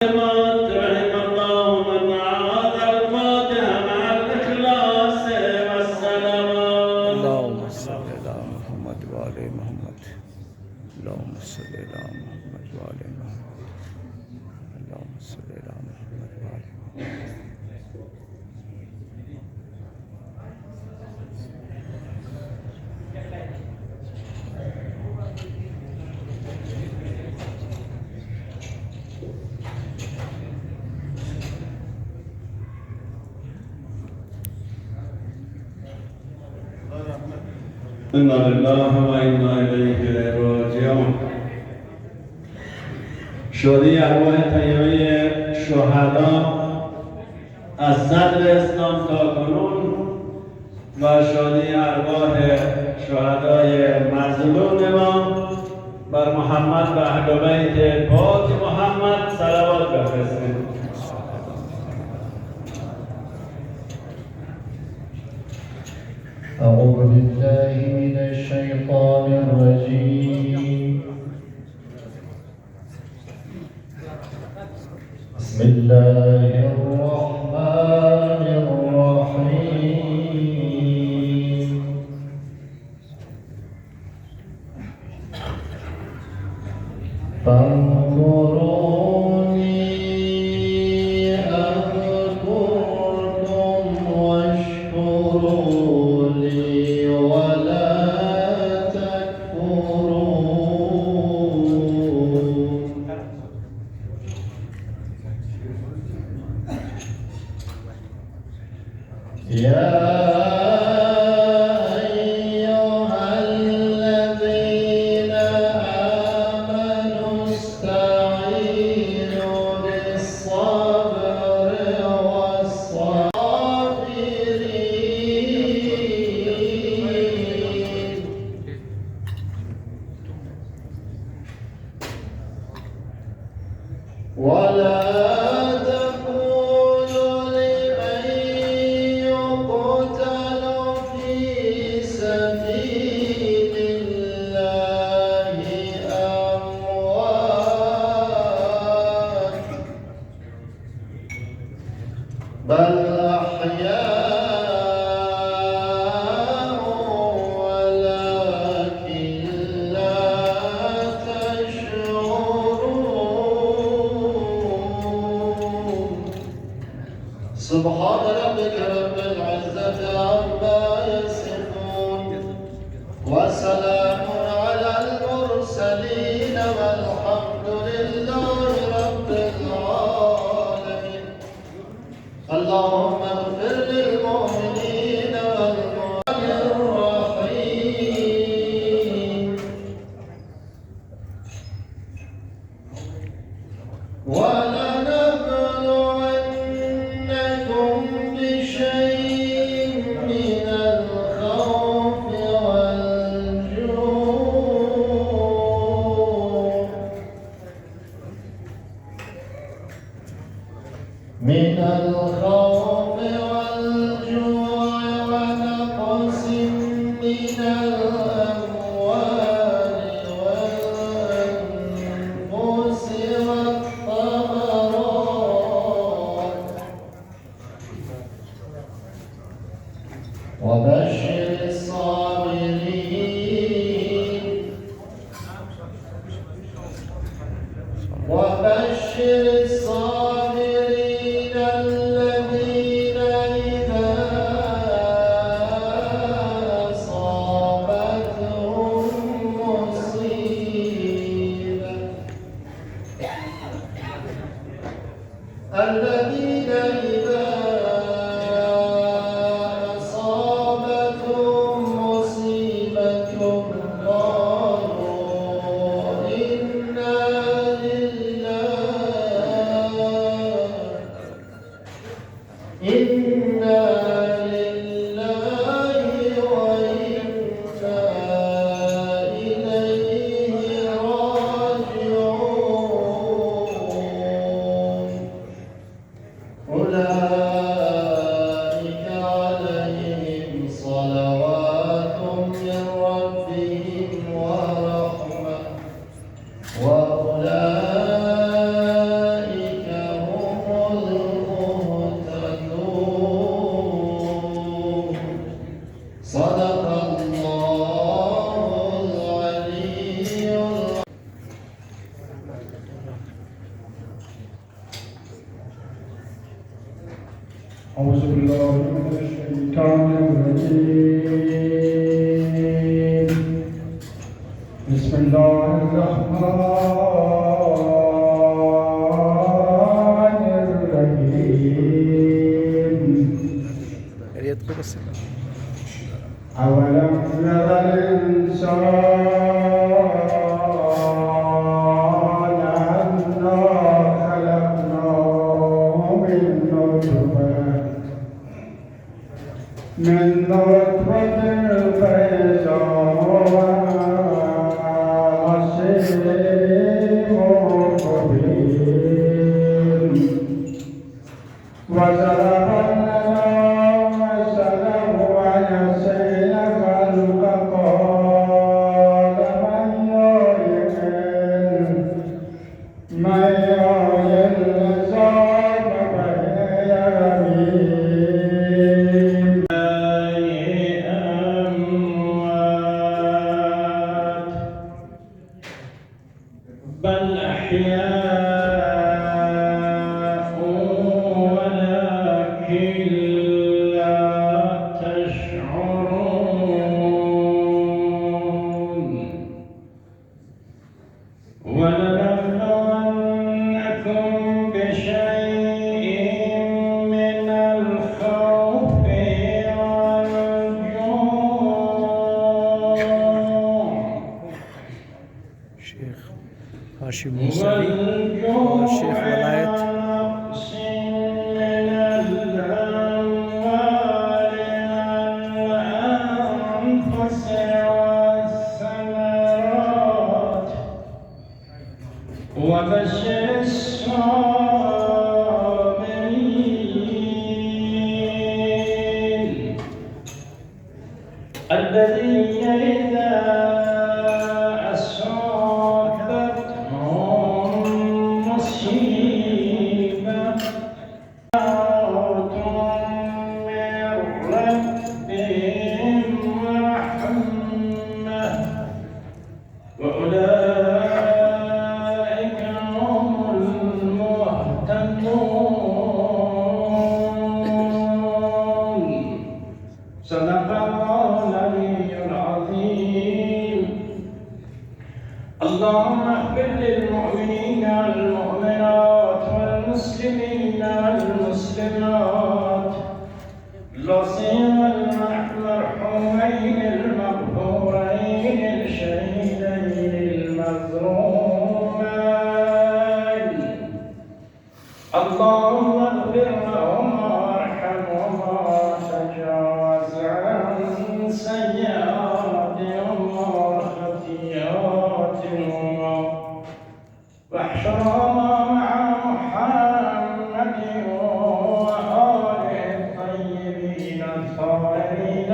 رحم الله من عاد الفاتحة مع الإخلاص والسلام. اللهم صل على محمد وآل محمد. اللهم صل على محمد وآل محمد. اللهم صل على محمد وآل محمد. إنا لله وإنا إليه راجعون. شادی ارواح طیبه شهدا از صدر اسلام تا کنون و شادی ارواح شهدای مظلوم ما بر محمد و اهل بیت پاک محمد صلوات بفرستید. أعوذ بالله من الشيطان الرجيم. بسم الله الرحمن الرحيم. فاذكروني أذكركم واشكروا لي ولا تكفرون. يا أيها الذين آمنوا استعينوا بالصبر والصابرين. ولا تقولوا لمن يقتل في سبيل الله أموات بل أحياء ولكن لا تشعرون. سبحان ربك رب العزة عما يصفون وسلام على المرسلين والحمد لله رب العالمين. اللهم اغفر للمؤمنين والمؤمنات الرحيم. ولنبلونكم بشيء من الخوف والجوع ونقص من الأموال والأنفس والثمرات وبشر الصابرين الذين إذا أصابتهم مصيبة قالوا إنا لله وإنا إليه راجعون. أولئك أعوذ بالله من الشيطان الرجيم بسم الله الرحمن الرحيم أولم ير الإنسان أنا خلقناه من نطفة فإذا هو خصيم مبين وضربنا مثلا ونسينا خلقه قال من يحيي العظام وهي رميم أموات بل أحياء ولكن لا تشعرون ولنبلونكم بشيء من الخوف والجوع شيخ هاشم موسوي والشيخ ولاية ونقص من الأموال والأنفس والثمرات وبشر الصابرين الذين إذا أصابتهم مصيبة دعوتم من ربهم رحمة وأولئك هم المهتدون صدق الله العلي العظيم اللهم اغفر للمؤمنين والمؤمنات والمسلمين والمسلمات لا سيما المرحومين المغفورين الشهيدين المظلومين اللهم اغفر لهما وارحمهما وتجاوز عن سيئاتهما وخطيئاتهما واحشرهما مع محمد وآله الطيبين الطاهرين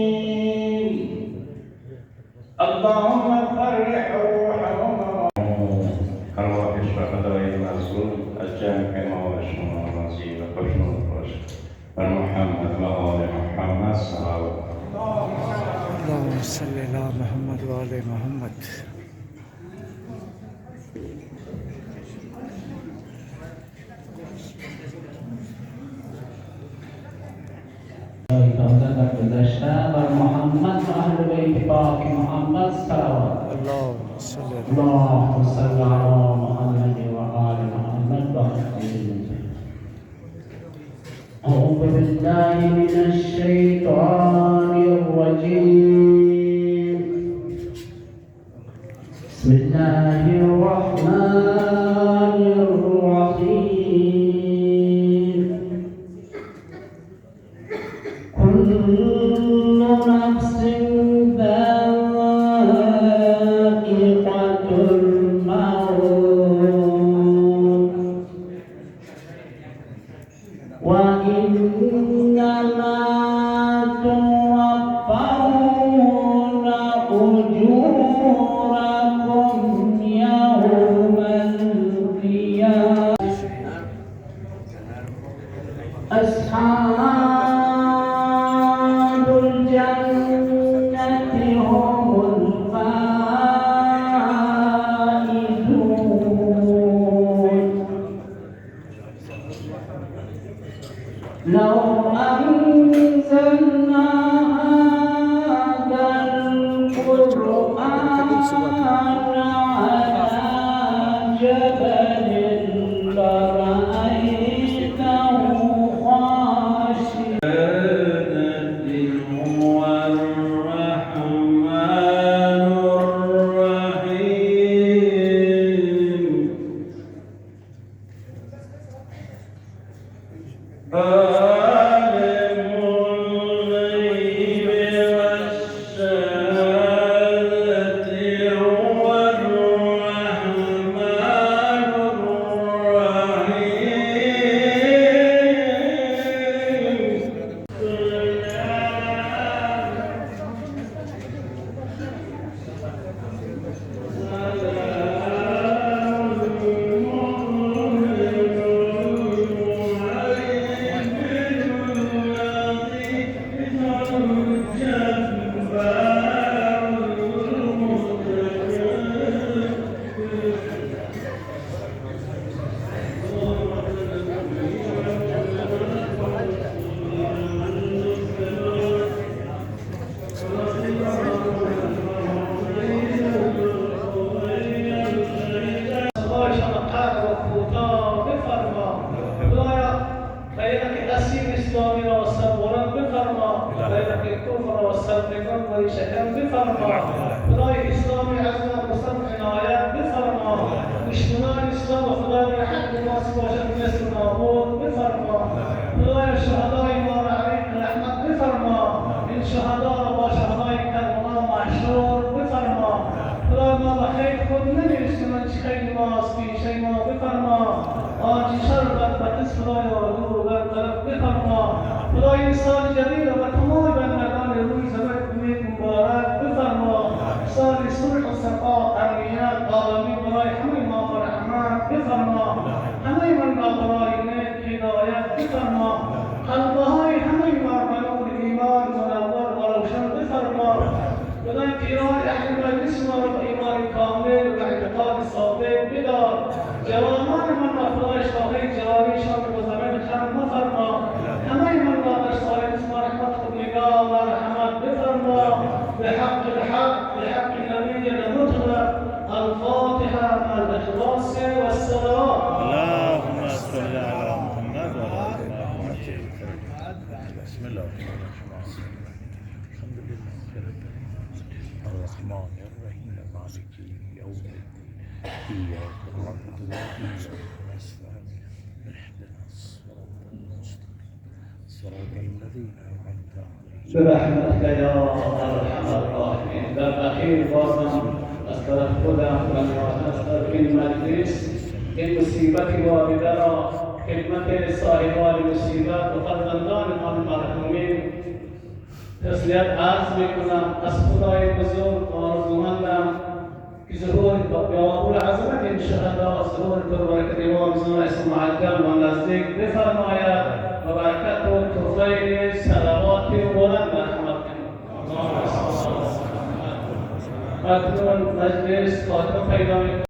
المعصومين اللهم فرح روحهما أرواح الشهداء المعصوم الجامع مواشنا الرزيل وحسن الرشد ومحمد وآل محمد صلوات اللهم صل على محمد وآل محمد گذشته بر محمد و اهل بیت پاک محمد صلوات اللهم صل على اللهم صل على محمد و آل محمد أعوذ بالله من الشيطان الرجيم بسم الله الرحمن الرحيم كل نفس ذائقة الموت وإنما توفون أجوركم يوم کن و شکم بفرما خدای اسلامی عظمت و صدق عنایت بفرما دشمنان اسلام و خدای حق باسی باشد مثل نابود بفرما خدای شهدای ما را علیق رحمت بفرما این شهدا را با شهدای کربلا محشور بفرما خدای ما به خیر خود نمیرسیم چه خیر ماست پیشه ما بفرما آنچه شر بدبخت خدای را دور برطرف بفرما خدای این سال جدید را به تمام بندگان روی زمین امید مبارک بفرما سال صلح و صفا امنیت آرامی برای همه ما و رحمت بفرما همه من را برای نیک هدایت بفرما قلبهای همه ما به نور ایمان منور و روشن بفرما خدای پیران اهل مجلس ما را به ایمان کامل و اعتقاد ثابت بدار جوانان من را خدای شاهی جوانیشان به زمین خلق مفرما همه من را در سال اسم رحمت خود نگاه و رحمت بفرما بحق الحق بحق النبي المطهر الفاتحة مع الإخلاص والصلاة اللهم صل على محمد وعلى آل محمد. بسم الله الرحمن الرحيم. الحمد لله رب العالمين الرحمن الرحيم مالك يوم الدين إياك نعبد وإياك نستعين اهدنا الصراط المستقيم صراط الذين أنعمت عليهم. برحمتك يا أرحم الراحمين. در أخير بازم از طرف خودم و از این مجلس این مصیبت والده را خدمت صاحبان مصیبت و فرزندان آن مرحومین تسلیت عرض میکنم. از خدای بزرگ آرزومندم که ظهور بیابول عظمت این شهدا ظهور پربرکت امام زمان اسم معجل و نزدیک بفرماید و برکت و توفیق صلوات بلند مرحمت کنید. اکنون مجلس خاتمه پیدا